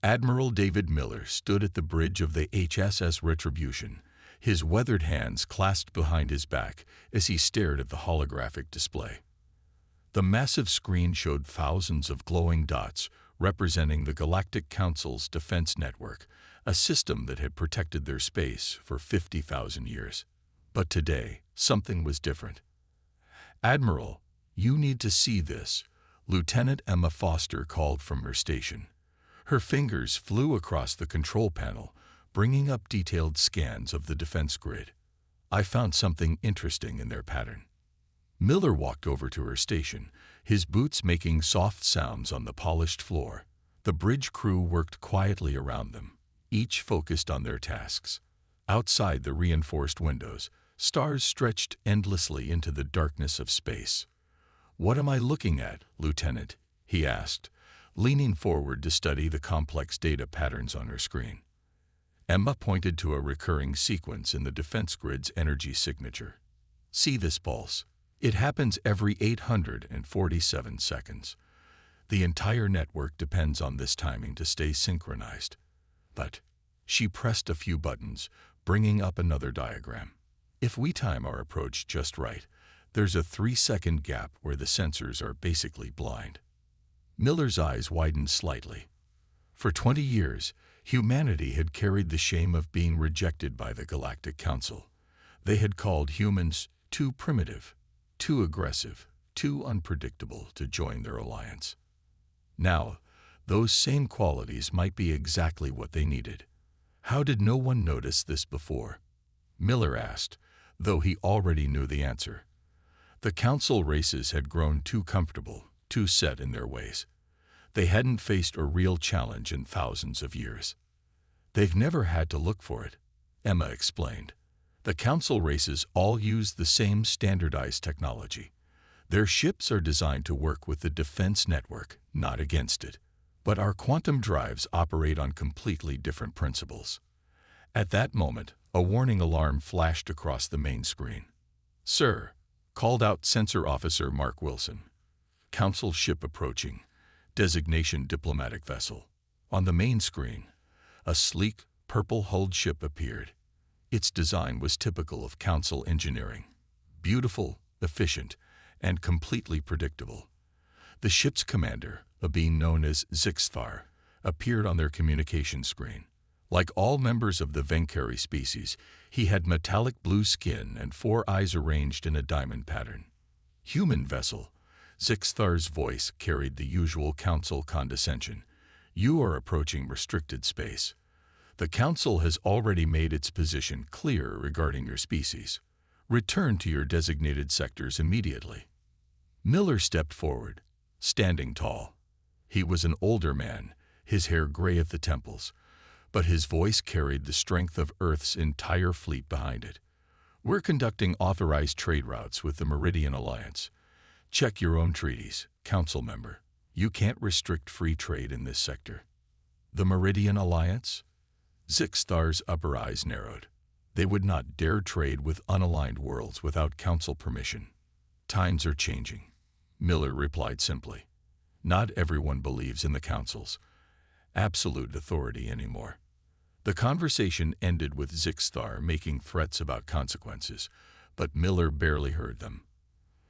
Admiral David Miller stood at the bridge of the HSS Retribution, his weathered hands clasped behind his back as he stared at the holographic display. The massive screen showed thousands of glowing dots representing the Galactic Council's defense network, a system that had protected their space for 50,000 years. But today, something was different. "Admiral, you need to see this," Lieutenant Emma Foster called from her station. Her fingers flew across the control panel, bringing up detailed scans of the defense grid. "I found something interesting in their pattern." Miller walked over to her station, his boots making soft sounds on the polished floor. The bridge crew worked quietly around them, each focused on their tasks. Outside the reinforced windows, stars stretched endlessly into the darkness of space. "What am I looking at, Lieutenant?" he asked, leaning forward to study the complex data patterns on her screen. Emma pointed to a recurring sequence in the defense grid's energy signature. "See this pulse? It happens every 847 seconds. The entire network depends on this timing to stay synchronized." But she pressed a few buttons, bringing up another diagram. "If we time our approach just right, there's a 3-second gap where the sensors are basically blind." Miller's eyes widened slightly. For 20 years, humanity had carried the shame of being rejected by the Galactic Council. They had called humans too primitive, too aggressive, too unpredictable to join their alliance. Now, those same qualities might be exactly what they needed. How did no one notice this before? Miller asked, though he already knew the answer. The Council races had grown too comfortable, too set in their ways. They hadn't faced a real challenge in thousands of years. "They've never had to look for it," Emma explained. "The Council races all use the same standardized technology. Their ships are designed to work with the defense network, not against it. But our quantum drives operate on completely different principles." At that moment, a warning alarm flashed across the main screen. "Sir," called out Sensor Officer Mark Wilson. "Council ship approaching. Designation diplomatic vessel." On the main screen, a sleek, purple-hulled ship appeared. Its design was typical of Council engineering. Beautiful, efficient, and completely predictable. The ship's commander, a being known as Zixthar, appeared on their communication screen. Like all members of the Venkari species, he had metallic blue skin and 4 eyes arranged in a diamond pattern. "Human vessel," Zixthar's voice carried the usual Council condescension. "You are approaching restricted space. The Council has already made its position clear regarding your species. Return to your designated sectors immediately." Miller stepped forward, standing tall. He was an older man, his hair gray at the temples, but his voice carried the strength of Earth's entire fleet behind it. "We're conducting authorized trade routes with the Meridian Alliance. Check your own treaties, Council member. You can't restrict free trade in this sector." "The Meridian Alliance?" Zixthar's upper eyes narrowed. They would not dare trade with unaligned worlds without Council permission. "Times are changing," Miller replied simply. "Not everyone believes in the Council's absolute authority anymore." The conversation ended with Zixthar making threats about consequences, but Miller barely heard them.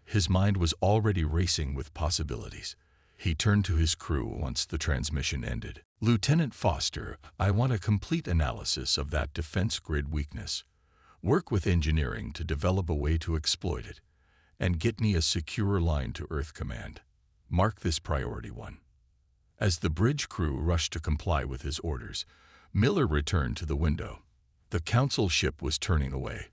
His mind was already racing with possibilities. He turned to his crew once the transmission ended. "Lieutenant Foster, I want a complete analysis of that defense grid weakness. Work with engineering to develop a way to exploit it, and get me a secure line to Earth Command. Mark this priority 1. As the bridge crew rushed to comply with his orders, Miller returned to the window. The Council ship was turning away,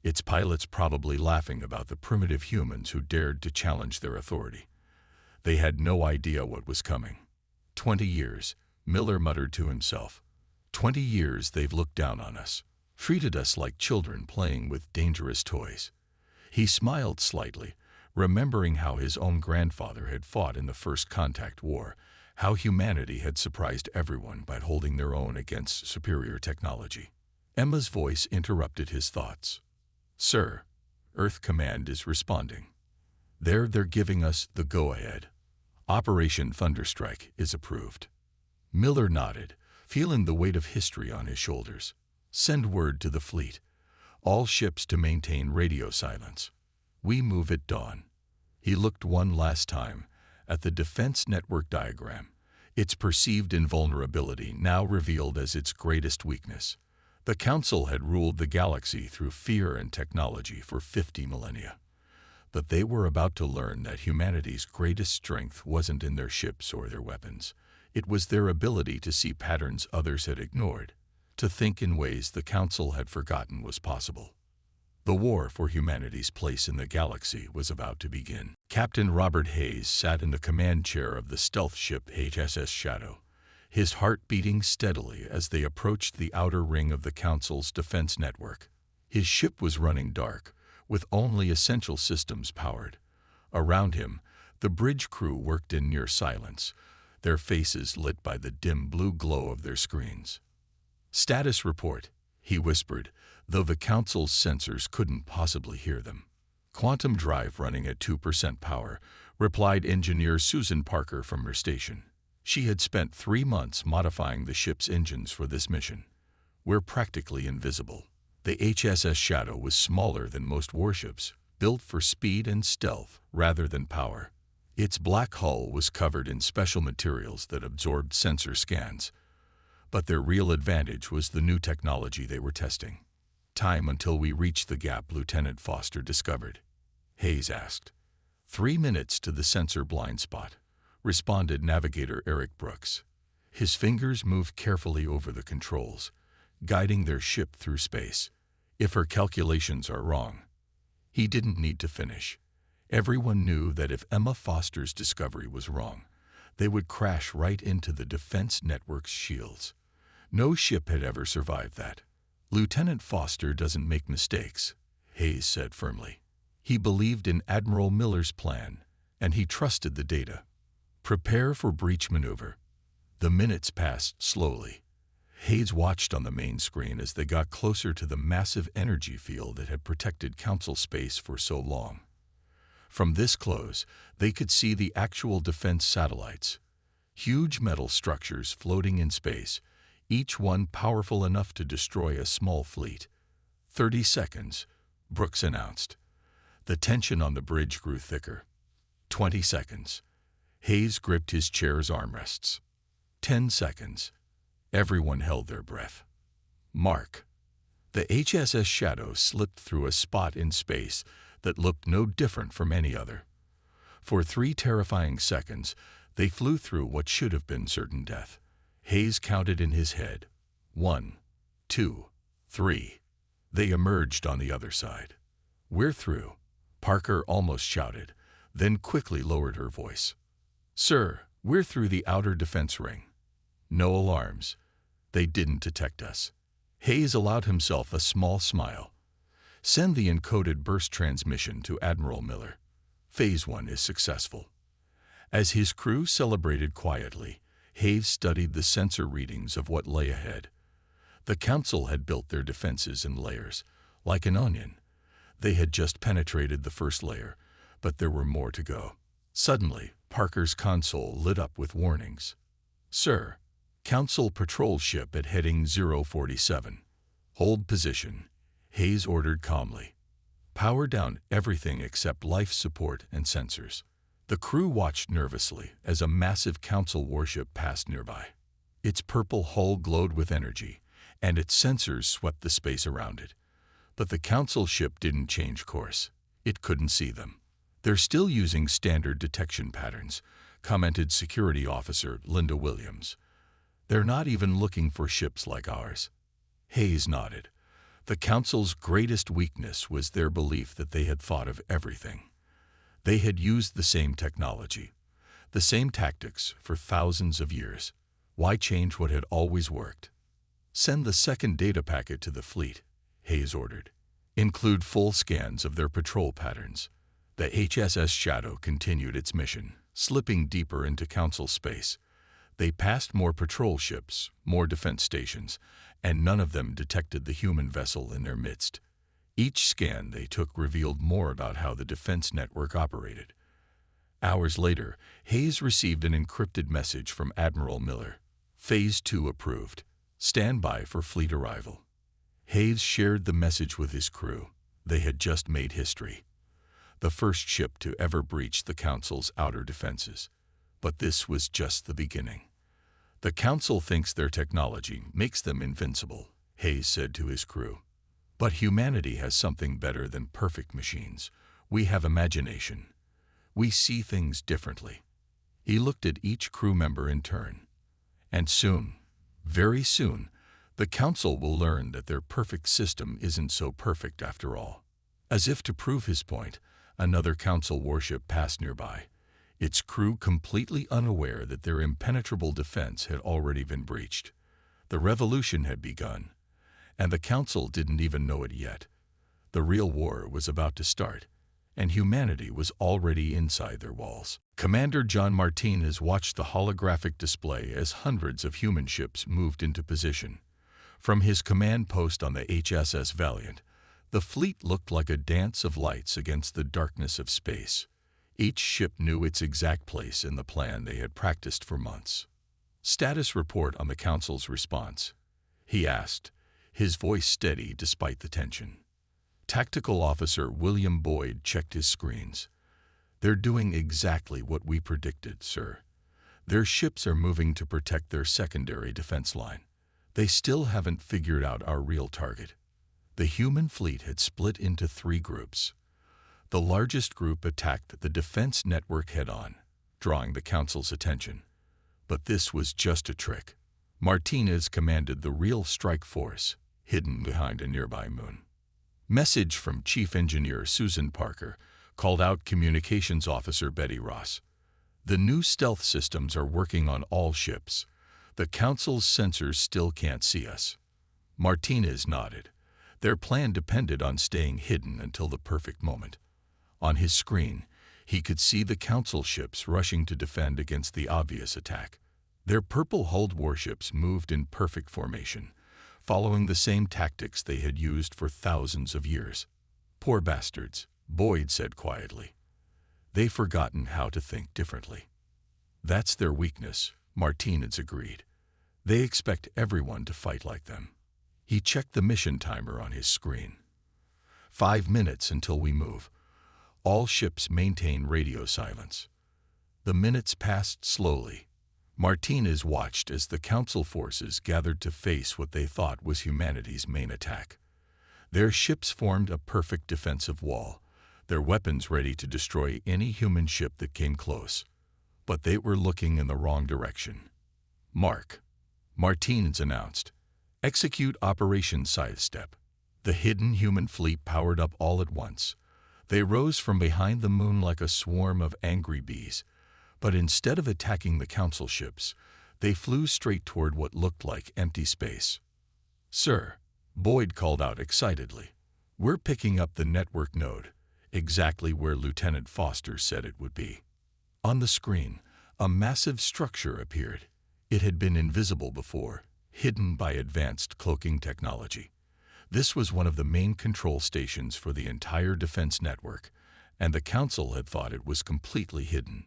its pilots probably laughing about the primitive humans who dared to challenge their authority. They had no idea what was coming. 20 years, Miller muttered to himself. 20 years they've looked down on us, treated us like children playing with dangerous toys. He smiled slightly, remembering how his own grandfather had fought in the First Contact War, how humanity had surprised everyone by holding their own against superior technology. Emma's voice interrupted his thoughts. "Sir, Earth Command is responding. They're giving us the go-ahead. Operation Thunderstrike is approved." Miller nodded, feeling the weight of history on his shoulders. "Send word to the fleet. All ships to maintain radio silence. We move at dawn." He looked one last time at the defense network diagram, its perceived invulnerability now revealed as its greatest weakness. The Council had ruled the galaxy through fear and technology for 50 millennia. But they were about to learn that humanity's greatest strength wasn't in their ships or their weapons. It was their ability to see patterns others had ignored, to think in ways the Council had forgotten was possible. The war for humanity's place in the galaxy was about to begin. Captain Robert Hayes sat in the command chair of the stealth ship HSS Shadow, his heart beating steadily as they approached the outer ring of the Council's defense network. His ship was running dark, with only essential systems powered. Around him, the bridge crew worked in near silence, their faces lit by the dim blue glow of their screens. "Status report," he whispered, though the Council's sensors couldn't possibly hear them. "Quantum drive running at 2% power," replied Engineer Susan Parker from her station. She had spent 3 months modifying the ship's engines for this mission. "We're practically invisible." The HSS Shadow was smaller than most warships, built for speed and stealth rather than power. Its black hull was covered in special materials that absorbed sensor scans. But their real advantage was the new technology they were testing. "Time until we reach the gap Lieutenant Foster discovered?" Hayes asked. 3 minutes to the sensor blind spot," responded Navigator Eric Brooks. His fingers moved carefully over the controls, guiding their ship through space. "If her calculations are wrong." He didn't need to finish. Everyone knew that if Emma Foster's discovery was wrong, they would crash right into the defense network's shields. No ship had ever survived that. "Lieutenant Foster doesn't make mistakes," Hayes said firmly. He believed in Admiral Miller's plan, and he trusted the data. "Prepare for breach maneuver." The minutes passed slowly. Hayes watched on the main screen as they got closer to the massive energy field that had protected Council space for so long. From this close, they could see the actual defense satellites, huge metal structures floating in space, each one powerful enough to destroy a small fleet. 30 seconds, Brooks announced. The tension on the bridge grew thicker. 20 seconds. Hayes gripped his chair's armrests. 10 seconds. Everyone held their breath. Mark. The HSS Shadow slipped through a spot in space that looked no different from any other. For 3 terrifying seconds, they flew through what should have been certain death. Hayes counted in his head. 1, 2, 3. They emerged on the other side. "We're through," Parker almost shouted, then quickly lowered her voice. "Sir, we're through the outer defense ring. No alarms. They didn't detect us." Hayes allowed himself a small smile. "Send the encoded burst transmission to Admiral Miller. Phase 1 is successful." As his crew celebrated quietly, Hayes studied the sensor readings of what lay ahead. The Council had built their defenses in layers, like an onion. They had just penetrated the first layer, but there were more to go. Suddenly, Parker's console lit up with warnings. "Sir, Council patrol ship at heading 047. Hold position," Hayes ordered calmly. "Power down everything except life support and sensors." The crew watched nervously as a massive Council warship passed nearby. Its purple hull glowed with energy, and its sensors swept the space around it. But the Council ship didn't change course. It couldn't see them. "They're still using standard detection patterns," commented Security Officer Linda Williams. "They're not even looking for ships like ours." Hayes nodded. The Council's greatest weakness was their belief that they had thought of everything. They had used the same technology, the same tactics for thousands of years. Why change what had always worked? "Send the second data packet to the fleet," Hayes ordered. "Include full scans of their patrol patterns." The HSS Shadow continued its mission, slipping deeper into Council space. They passed more patrol ships, more defense stations, and none of them detected the human vessel in their midst. Each scan they took revealed more about how the defense network operated. Hours later, Hayes received an encrypted message from Admiral Miller. "Phase 2 approved." Stand by for fleet arrival. Hayes shared the message with his crew. They had just made history. The first ship to ever breach the Council's outer defenses. But this was just the beginning. The Council thinks their technology makes them invincible, Hayes said to his crew. But humanity has something better than perfect machines. We have imagination. We see things differently. He looked at each crew member in turn. And soon, very soon, the Council will learn that their perfect system isn't so perfect after all. As if to prove his point, another Council warship passed nearby, its crew completely unaware that their impenetrable defense had already been breached. The revolution had begun, and the Council didn't even know it yet. The real war was about to start, and humanity was already inside their walls. Commander John Martinez watched the holographic display as hundreds of human ships moved into position. From his command post on the HSS Valiant, the fleet looked like a dance of lights against the darkness of space. Each ship knew its exact place in the plan they had practiced for months. "Status report on the Council's response," he asked, his voice steady despite the tension. Tactical Officer William Boyd checked his screens. "They're doing exactly what we predicted, sir. Their ships are moving to protect their secondary defense line. They still haven't figured out our real target." The human fleet had split into 3 groups. The largest group attacked the defense network head-on, drawing the Council's attention. But this was just a trick. Martinez commanded the real strike force, hidden behind a nearby moon. Message from Chief Engineer Susan Parker called out Communications Officer Betty Ross. "The new stealth systems are working on all ships. The Council's sensors still can't see us." Martinez nodded. Their plan depended on staying hidden until the perfect moment. On his screen, he could see the Council ships rushing to defend against the obvious attack. Their purple-hulled warships moved in perfect formation, following the same tactics they had used for thousands of years. "Poor bastards," Boyd said quietly. "They've forgotten how to think differently." "That's their weakness," Martinez agreed. "They expect everyone to fight like them." He checked the mission timer on his screen. 5 minutes until we move. All ships maintain radio silence." The minutes passed slowly. Martinez watched as the Council forces gathered to face what they thought was humanity's main attack. Their ships formed a perfect defensive wall, their weapons ready to destroy any human ship that came close. But they were looking in the wrong direction. "Mark," Martinez announced. "Execute Operation Sidestep." The hidden human fleet powered up all at once. They rose from behind the moon like a swarm of angry bees, but instead of attacking the Council ships, they flew straight toward what looked like empty space. "Sir," Boyd called out excitedly, "we're picking up the network node, exactly where Lieutenant Foster said it would be." On the screen, a massive structure appeared. It had been invisible before, hidden by advanced cloaking technology. This was one of the main control stations for the entire defense network, and the Council had thought it was completely hidden.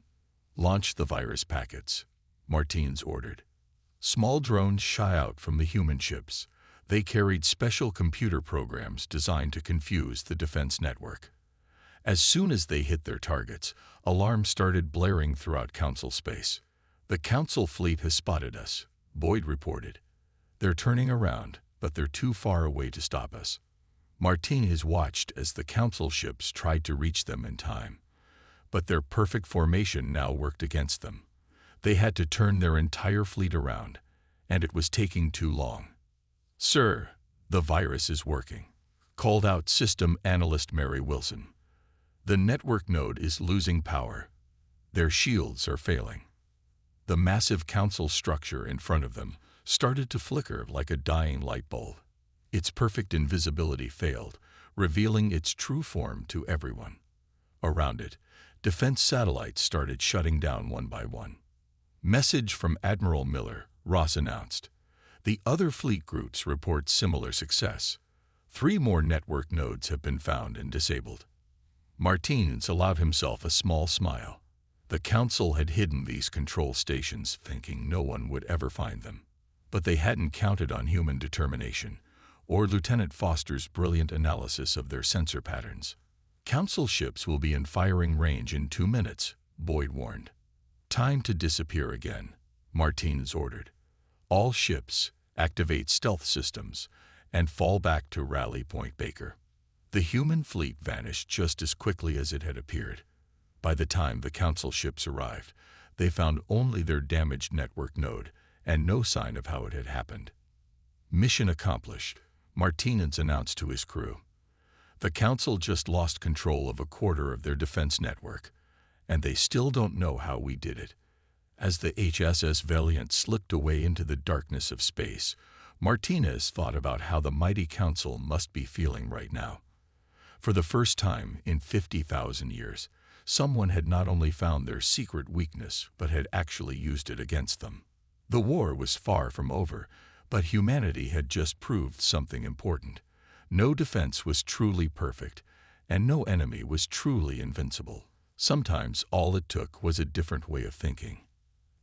"Launch the virus packets," Martinez ordered. Small drones shot out from the human ships. They carried special computer programs designed to confuse the defense network. As soon as they hit their targets, alarms started blaring throughout Council space. "The Council fleet has spotted us," Boyd reported. "They're turning around, but they're too far away to stop us." Martinez watched as the Council ships tried to reach them in time. But their perfect formation now worked against them. They had to turn their entire fleet around, and it was taking too long. "Sir, the virus is working," called out System Analyst Mary Wilson. "The network node is losing power. Their shields are failing." The massive Council structure in front of them started to flicker like a dying light bulb. Its perfect invisibility failed, revealing its true form to everyone. Around it, defense satellites started shutting down one by one. "Message from Admiral Miller," Ross announced. "The other fleet groups report similar success. 3 more network nodes have been found and disabled." Martinez allowed himself a small smile. The Council had hidden these control stations, thinking no one would ever find them. But they hadn't counted on human determination, or Lieutenant Foster's brilliant analysis of their sensor patterns. Council ships will be in firing range in 2 minutes, Boyd warned. Time to disappear again, Martinez ordered. All ships, activate stealth systems, and fall back to Rally Point Baker. The human fleet vanished just as quickly as it had appeared. By the time the Council ships arrived, they found only their damaged network node and no sign of how it had happened. Mission accomplished, Martinez announced to his crew. The Council just lost control of a quarter of their defense network, and they still don't know how we did it. As the HSS Valiant slipped away into the darkness of space, Martinez thought about how the mighty Council must be feeling right now. For the first time in 50,000 years, someone had not only found their secret weakness, but had actually used it against them. The war was far from over, but humanity had just proved something important. No defense was truly perfect, and no enemy was truly invincible. Sometimes all it took was a different way of thinking.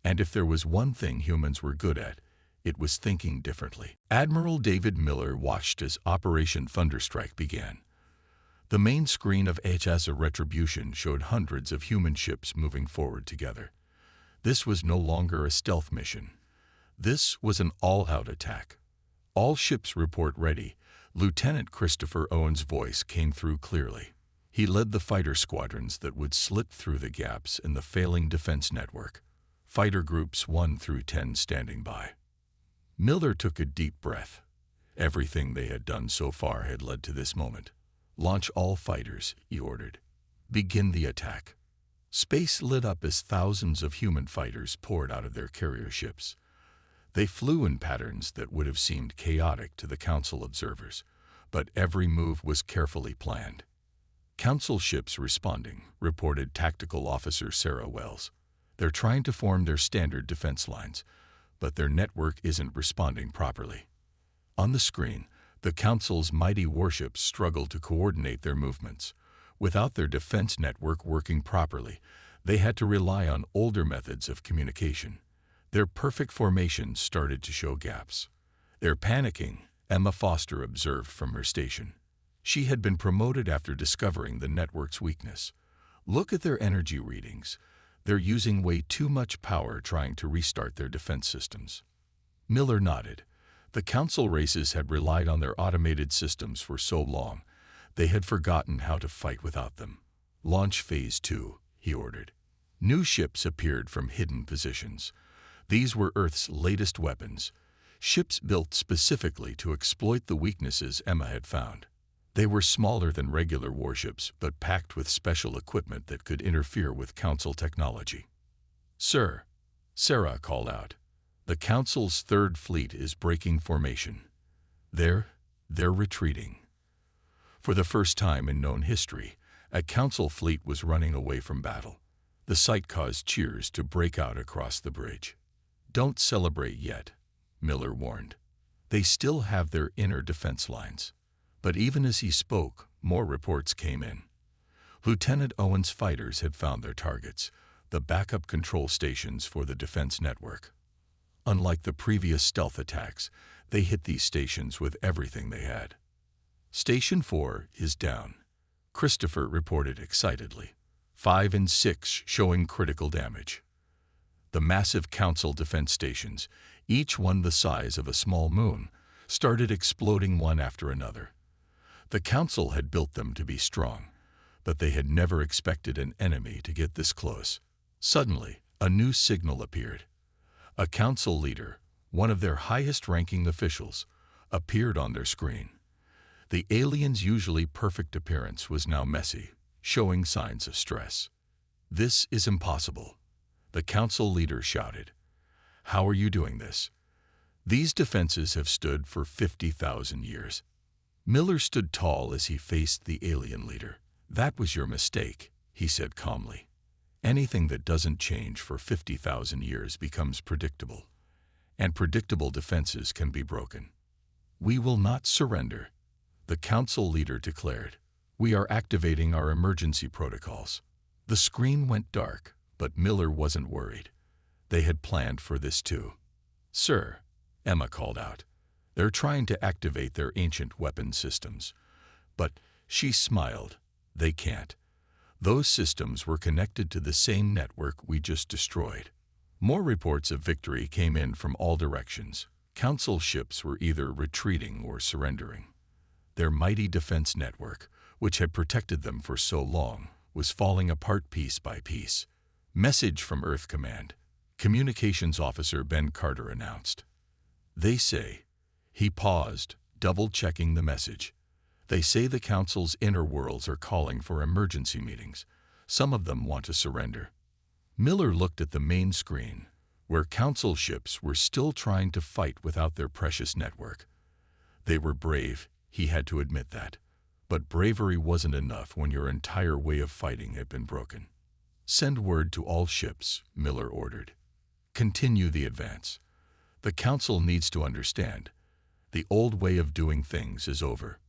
And if there was one thing humans were good at, it was thinking differently. Admiral David Miller watched as Operation Thunderstrike began. The main screen of HSS Retribution showed hundreds of human ships moving forward together. This was no longer a stealth mission. This was an all-out attack. All ships report ready. Lieutenant Christopher Owen's voice came through clearly. He led the fighter squadrons that would slip through the gaps in the failing defense network. Fighter groups 1 through 10 standing by. Miller took a deep breath. Everything they had done so far had led to this moment. Launch all fighters, he ordered. Begin the attack. Space lit up as thousands of human fighters poured out of their carrier ships. They flew in patterns that would have seemed chaotic to the Council observers, but every move was carefully planned. Council ships responding, reported Tactical Officer Sarah Wells. They're trying to form their standard defense lines, but their network isn't responding properly. On the screen, the Council's mighty warships struggled to coordinate their movements. Without their defense network working properly, they had to rely on older methods of communication. Their perfect formations started to show gaps. They're panicking, Emma Foster observed from her station. She had been promoted after discovering the network's weakness. Look at their energy readings. They're using way too much power trying to restart their defense systems. Miller nodded. The Council races had relied on their automated systems for so long, they had forgotten how to fight without them. Launch Phase 2, he ordered. New ships appeared from hidden positions. These were Earth's latest weapons, ships built specifically to exploit the weaknesses Emma had found. They were smaller than regular warships, but packed with special equipment that could interfere with Council technology. Sir, Sarah called out, the Council's third fleet is breaking formation. They're retreating. For the first time in known history, a Council fleet was running away from battle. The sight caused cheers to break out across the bridge. Don't celebrate yet, Miller warned. They still have their inner defense lines. But even as he spoke, more reports came in. Lieutenant Owen's fighters had found their targets, the backup control stations for the defense network. Unlike the previous stealth attacks, they hit these stations with everything they had. Station 4 is down, Christopher reported excitedly. 5 and 6 showing critical damage. The massive Council defense stations, each one the size of a small moon, started exploding one after another. The Council had built them to be strong, but they had never expected an enemy to get this close. Suddenly, a new signal appeared. A Council leader, one of their highest-ranking officials, appeared on their screen. The alien's usually perfect appearance was now messy, showing signs of stress. This is impossible, the Council leader shouted. How are you doing this? These defenses have stood for 50,000 years. Miller stood tall as he faced the alien leader. That was your mistake, he said calmly. Anything that doesn't change for 50,000 years becomes predictable, and predictable defenses can be broken. We will not surrender, the Council leader declared. We are activating our emergency protocols. The screen went dark, but Miller wasn't worried. They had planned for this too. Sir, Emma called out. "They're trying to activate their ancient weapon systems." But she smiled. "They can't. Those systems were connected to the same network we just destroyed." More reports of victory came in from all directions. Council ships were either retreating or surrendering. Their mighty defense network, which had protected them for so long, was falling apart piece by piece. "Message from Earth Command," Communications Officer Ben Carter announced. "They say," he paused, double-checking the message. "They say the Council's inner worlds are calling for emergency meetings. Some of them want to surrender." Miller looked at the main screen, where Council ships were still trying to fight without their precious network. They were brave, he had to admit that. But bravery wasn't enough when your entire way of fighting had been broken. "Send word to all ships," Miller ordered. "Continue the advance. The Council needs to understand. The old way of doing things is over.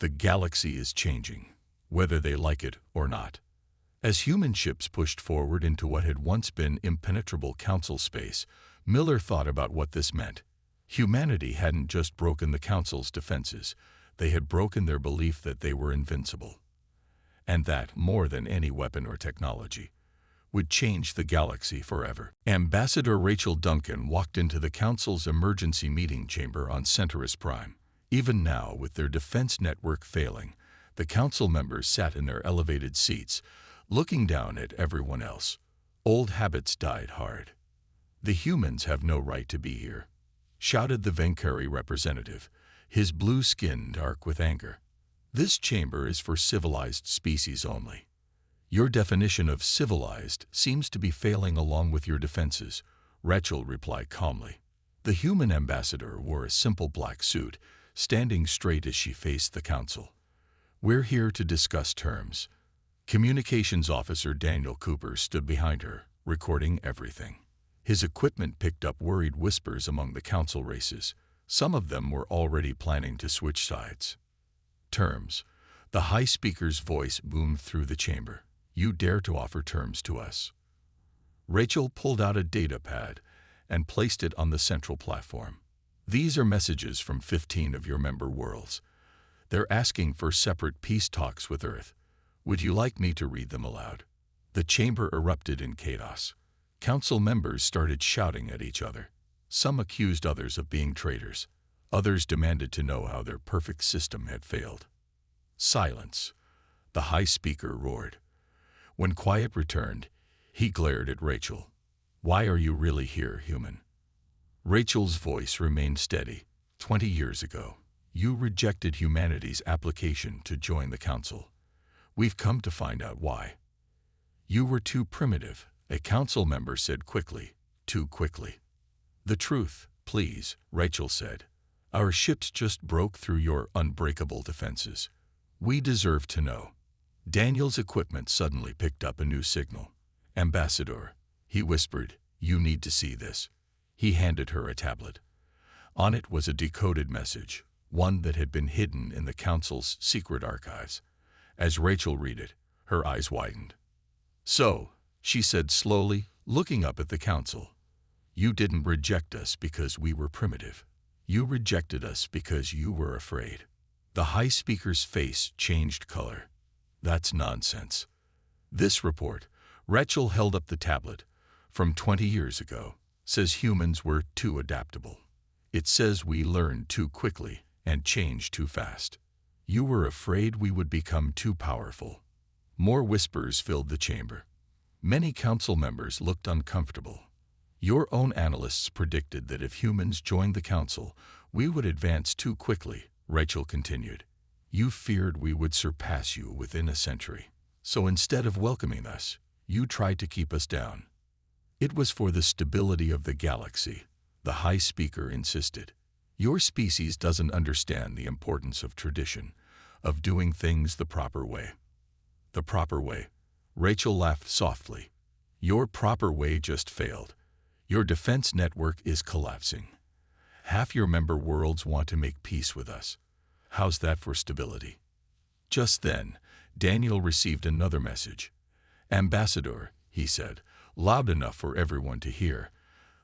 The galaxy is changing, whether they like it or not." As human ships pushed forward into what had once been impenetrable Council space, Miller thought about what this meant. Humanity hadn't just broken the Council's defenses, they had broken their belief that they were invincible. And that, more than any weapon or technology, would change the galaxy forever. Ambassador Rachel Duncan walked into the Council's emergency meeting chamber on Centaurus Prime. Even now, with their defense network failing, the Council members sat in their elevated seats, looking down at everyone else. Old habits died hard. "The humans have no right to be here," shouted the Venkari representative, his blue skin dark with anger. "This chamber is for civilized species only. Your definition of civilized seems to be failing along with your defenses," Rachel replied calmly. The human ambassador wore a simple black suit, standing straight as she faced the Council. "We're here to discuss terms." Communications Officer Daniel Cooper stood behind her, recording everything. His equipment picked up worried whispers among the Council races. Some of them were already planning to switch sides. "Terms." The High Speaker's voice boomed through the chamber. "You dare to offer terms to us?" Rachel pulled out a data pad and placed it on the central platform. "These are messages from 15 of your member worlds. They're asking for separate peace talks with Earth. Would you like me to read them aloud?" The chamber erupted in chaos. Council members started shouting at each other. Some accused others of being traitors. Others demanded to know how their perfect system had failed. "Silence," the High Speaker roared. When quiet returned, he glared at Rachel. "Why are you really here, human?" Rachel's voice remained steady. 20 years ago, you rejected humanity's application to join the Council. We've come to find out why." "You were too primitive," a Council member said quickly. "Too quickly." "The truth, please," Rachel said. "Our ships just broke through your unbreakable defenses. We deserve to know." Daniel's equipment suddenly picked up a new signal. "Ambassador," he whispered, "you need to see this." He handed her a tablet. On it was a decoded message, one that had been hidden in the Council's secret archives. As Rachel read it, her eyes widened. "So," she said slowly, looking up at the Council, "you didn't reject us because we were primitive. You rejected us because you were afraid." The High Speaker's face changed color. "That's nonsense." "This report," Rachel held up the tablet, "from 20 years ago, says humans were too adaptable. It says we learned too quickly and changed too fast. You were afraid we would become too powerful." More whispers filled the chamber. Many Council members looked uncomfortable. "Your own analysts predicted that if humans joined the Council, we would advance too quickly," Rachel continued. "You feared we would surpass you within a century. So instead of welcoming us, you tried to keep us down." "It was for the stability of the galaxy," the High Speaker insisted. "Your species doesn't understand the importance of tradition, of doing things the proper way." "The proper way?" Rachel laughed softly. "Your proper way just failed. Your defense network is collapsing. Half your member worlds want to make peace with us. How's that for stability?" Just then, Daniel received another message. "Ambassador," he said, loud enough for everyone to hear,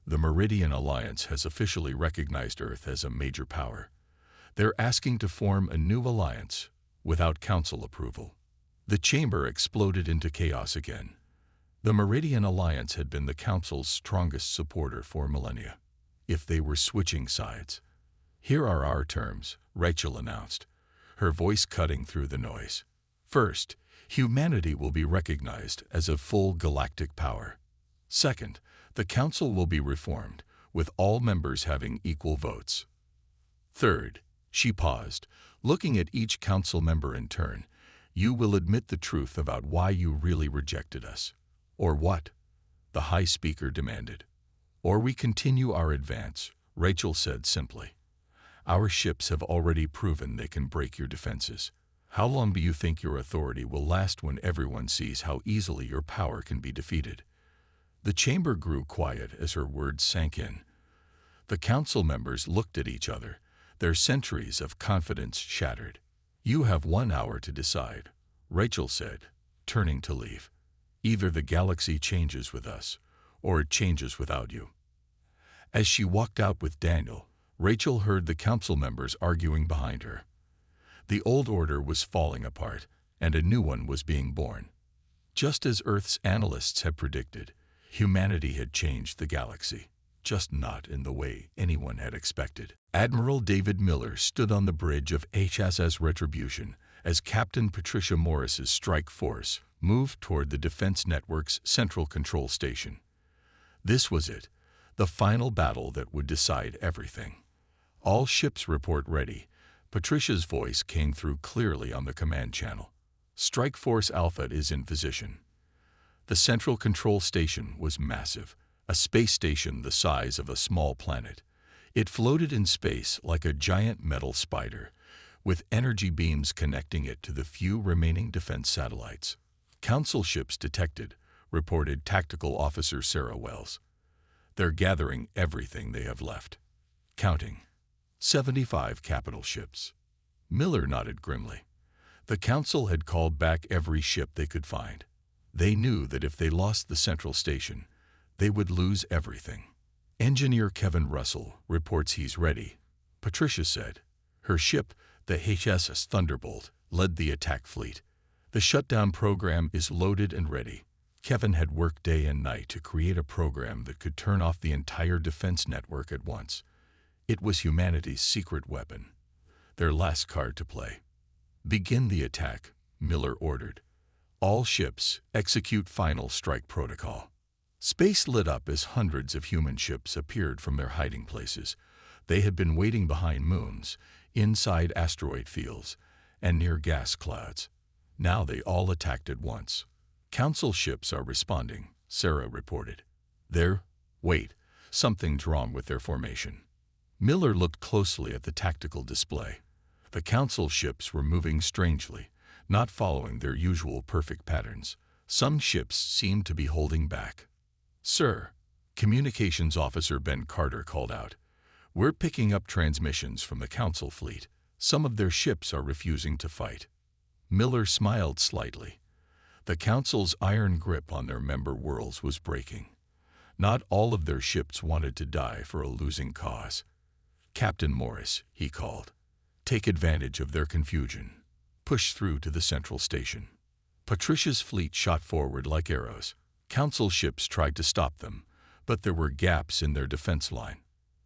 The Meridian Alliance has officially recognized Earth as a major power. They're asking to form a new alliance without council approval. The chamber exploded into chaos again. The Meridian Alliance had been the council's strongest supporter for millennia. If they were switching sides. Here are our terms, Rachel announced, her voice cutting through the noise. First, humanity will be recognized as a full galactic power. Second, the council will be reformed, with all members having equal votes. Third, she paused, looking at each council member in turn, you will admit the truth about why you really rejected us. Or what? The High Speaker demanded. Or we continue our advance, Rachel said simply. Our ships have already proven they can break your defenses. How long do you think your authority will last when everyone sees how easily your power can be defeated? The chamber grew quiet as her words sank in. The council members looked at each other, their centuries of confidence shattered. You have 1 hour to decide, Rachel said, turning to leave. Either the galaxy changes with us, or it changes without you. As she walked out with Daniel, Rachel heard the council members arguing behind her. The old order was falling apart, and a new one was being born. Just as Earth's analysts had predicted, humanity had changed the galaxy, just not in the way anyone had expected. Admiral David Miller stood on the bridge of HSS Retribution as Captain Patricia Morris's strike force moved toward the Defense Network's central control station. This was it, the final battle that would decide everything. All ships report ready. Patricia's voice came through clearly on the command channel. Strike Force Alpha is in position. The central control station was massive, a space station the size of a small planet. It floated in space like a giant metal spider, with energy beams connecting it to the few remaining defense satellites. Council ships detected, reported Tactical Officer Sarah Wells. They're gathering everything they have left. Counting. 75 capital ships. Miller nodded grimly. The council had called back every ship they could find. They knew that if they lost the central station, they would lose everything. Engineer Kevin Russell reports he's ready, Patricia said. Her ship, the HSS Thunderbolt, led the attack fleet. The shutdown program is loaded and ready. Kevin had worked day and night to create a program that could turn off the entire defense network at once. It was humanity's secret weapon, their last card to play. Begin the attack, Miller ordered. All ships execute final strike protocol. Space lit up as hundreds of human ships appeared from their hiding places. They had been waiting behind moons, inside asteroid fields, and near gas clouds. Now they all attacked at once. Council ships are responding, Sarah reported. Wait, something's wrong with their formation. Miller looked closely at the tactical display. The council ships were moving strangely, not following their usual perfect patterns. Some ships seemed to be holding back. Sir, Communications Officer Ben Carter called out. We're picking up transmissions from the council fleet. Some of their ships are refusing to fight. Miller smiled slightly. The council's iron grip on their member worlds was breaking. Not all of their ships wanted to die for a losing cause. Captain Morris, he called. Take advantage of their confusion. Push through to the central station. Patricia's fleet shot forward like arrows. Council ships tried to stop them, but there were gaps in their defense line.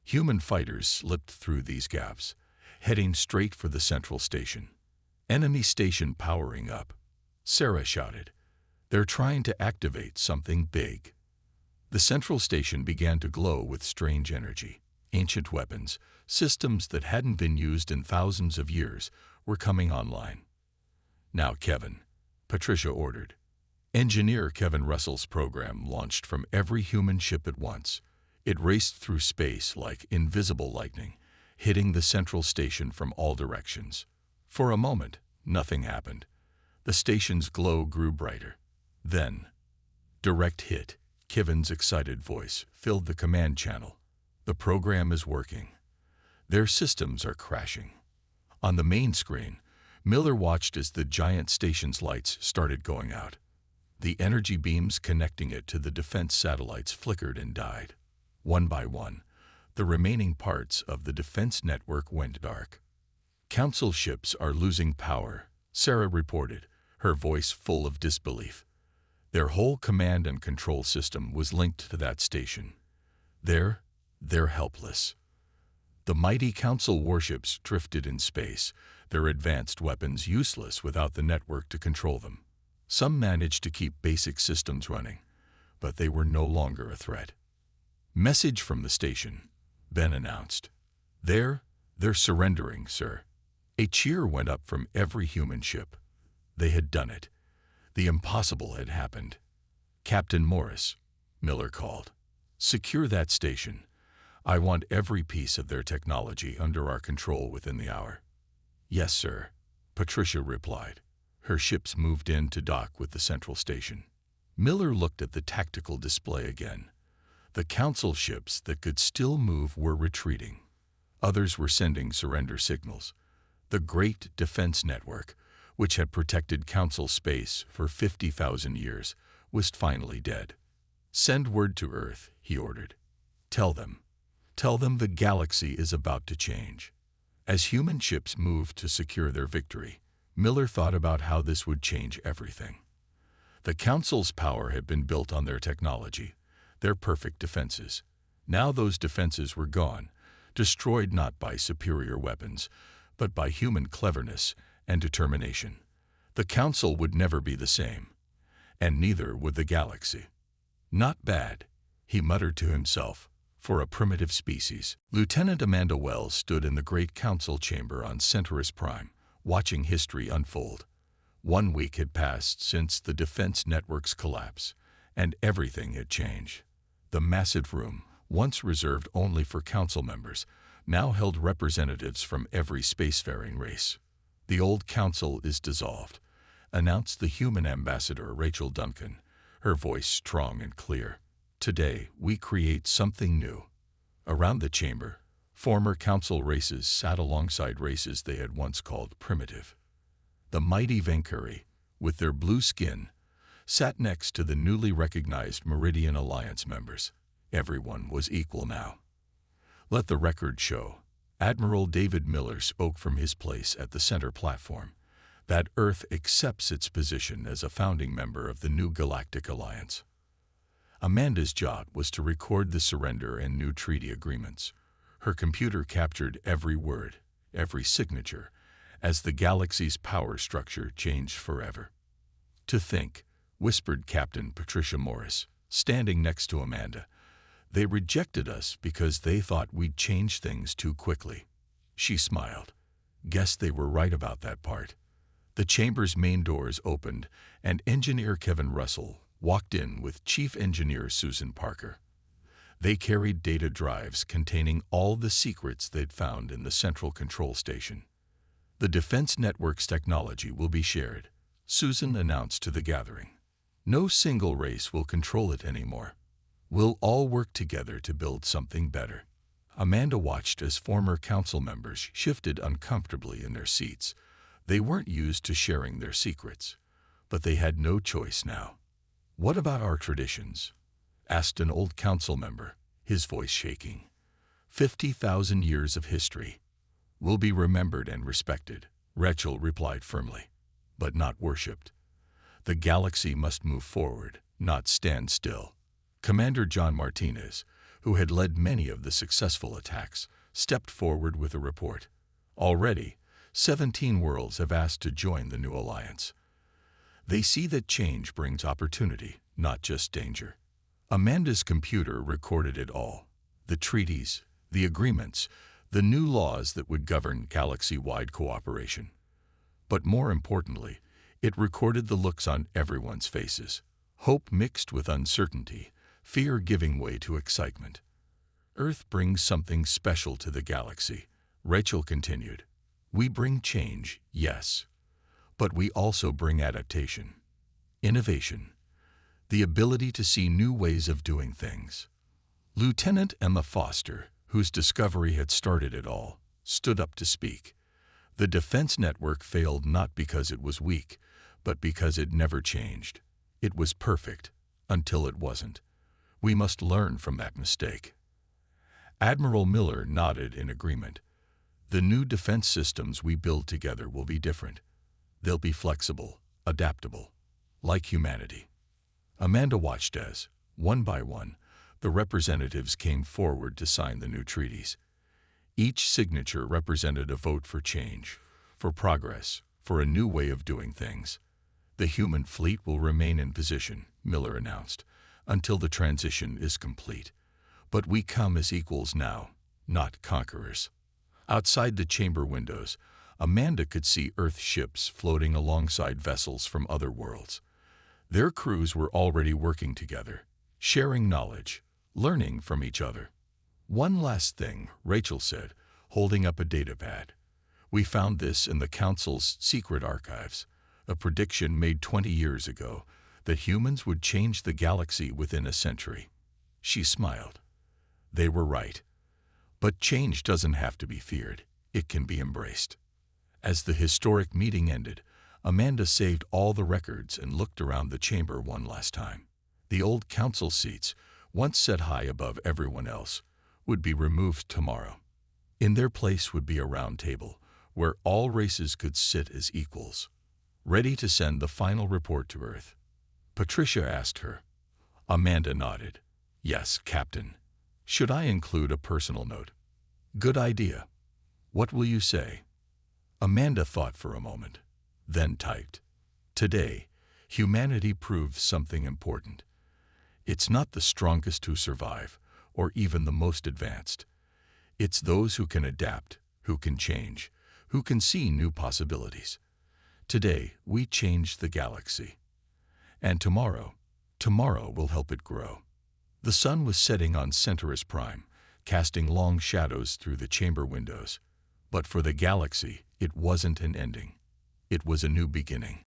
Human fighters slipped through these gaps, heading straight for the central station. Enemy station powering up. Sarah shouted. They're trying to activate something big. The central station began to glow with strange energy. Ancient weapons, systems that hadn't been used in thousands of years, were coming online. Now, Kevin, Patricia ordered. Engineer Kevin Russell's program launched from every human ship at once. It raced through space like invisible lightning, hitting the central station from all directions. For a moment, nothing happened. The station's glow grew brighter. Then, direct hit, Kevin's excited voice filled the command channel. The program is working. Their systems are crashing. On the main screen, Miller watched as the giant station's lights started going out. The energy beams connecting it to the defense satellites flickered and died. One by one, the remaining parts of the defense network went dark. Council ships are losing power, Sarah reported, her voice full of disbelief. Their whole command and control system was linked to that station. They're helpless. The mighty Council warships drifted in space, their advanced weapons useless without the network to control them. Some managed to keep basic systems running, but they were no longer a threat. Message from the station, Ben announced. They're surrendering, sir. A cheer went up from every human ship. They had done it. The impossible had happened. Captain Morris, Miller called. Secure that station. I want every piece of their technology under our control within the hour. Yes, sir, Patricia replied. Her ships moved in to dock with the central station. Miller looked at the tactical display again. The Council ships that could still move were retreating. Others were sending surrender signals. The great defense network, which had protected Council space for 50,000 years, was finally dead. Send word to Earth, he ordered. Tell them the galaxy is about to change. As human ships moved to secure their victory, Miller thought about how this would change everything. The Council's power had been built on their technology, their perfect defenses. Now those defenses were gone, destroyed not by superior weapons, but by human cleverness and determination. The Council would never be the same, and neither would the galaxy. Not bad, he muttered to himself, for a primitive species. Lieutenant Amanda Wells stood in the Great Council chamber on Centaurus Prime, watching history unfold. 1 week had passed since the defense network's collapse, and everything had changed. The massive room, once reserved only for Council members, now held representatives from every spacefaring race. The old Council is dissolved, announced the human ambassador Rachel Duncan, her voice strong and clear. Today, we create something new. Around the chamber, former Council races sat alongside races they had once called primitive. The mighty Vankuri, with their blue skin, sat next to the newly recognized Meridian Alliance members. Everyone was equal now. Let the record show, Admiral David Miller spoke from his place at the center platform, that Earth accepts its position as a founding member of the new Galactic Alliance. Amanda's job was to record the surrender and new treaty agreements. Her computer captured every word, every signature, as the galaxy's power structure changed forever. To think, whispered Captain Patricia Morris, standing next to Amanda, they rejected us because they thought we'd change things too quickly. She smiled. Guess they were right about that part. The chamber's main doors opened, and Engineer Kevin Russell walked in with Chief Engineer Susan Parker. They carried data drives containing all the secrets they'd found in the central control station. The Defense Network's technology will be shared, Susan announced to the gathering. No single race will control it anymore. We'll all work together to build something better. Amanda watched as former Council members shifted uncomfortably in their seats. They weren't used to sharing their secrets, but they had no choice now. What about our traditions? Asked an old Council member, his voice shaking. 50,000 years of history. Will be remembered and respected, Rachel replied firmly, but not worshipped. The galaxy must move forward, not stand still. Commander John Martinez, who had led many of the successful attacks, stepped forward with a report. Already, 17 worlds have asked to join the new alliance. They see that change brings opportunity, not just danger. Amanda's computer recorded it all. The treaties, the agreements, the new laws that would govern galaxy-wide cooperation. But more importantly, it recorded the looks on everyone's faces. Hope mixed with uncertainty, fear giving way to excitement. Earth brings something special to the galaxy, Rachel continued. We bring change, yes, but we also bring adaptation, innovation, the ability to see new ways of doing things. Lieutenant Emma Foster, whose discovery had started it all, stood up to speak. The Defense Network failed not because it was weak, but because it never changed. It was perfect, until it wasn't. We must learn from that mistake. Admiral Miller nodded in agreement. The new defense systems we build together will be different. They'll be flexible, adaptable, like humanity. Amanda watched as, one by one, the representatives came forward to sign the new treaties. Each signature represented a vote for change, for progress, for a new way of doing things. The human fleet will remain in position, Miller announced, until the transition is complete. But we come as equals now, not conquerors. Outside the chamber windows, Amanda could see Earth ships floating alongside vessels from other worlds. Their crews were already working together, sharing knowledge, learning from each other. One last thing, Rachel said, holding up a datapad. We found this in the Council's secret archives, a prediction made 20 years ago that humans would change the galaxy within a century. She smiled. They were right. But change doesn't have to be feared. It can be embraced. As the historic meeting ended, Amanda saved all the records and looked around the chamber one last time. The old council seats, once set high above everyone else, would be removed tomorrow. In their place would be a round table, where all races could sit as equals, ready to send the final report to Earth. Patricia asked her. Amanda nodded. Yes, Captain. Should I include a personal note? Good idea. What will you say? Amanda thought for a moment, then typed. Today, humanity proves something important. It's not the strongest who survive, or even the most advanced. It's those who can adapt, who can change, who can see new possibilities. Today, we changed the galaxy. And tomorrow will help it grow. The sun was setting on Centaurus Prime, casting long shadows through the chamber windows. But for the galaxy, it wasn't an ending. It was a new beginning.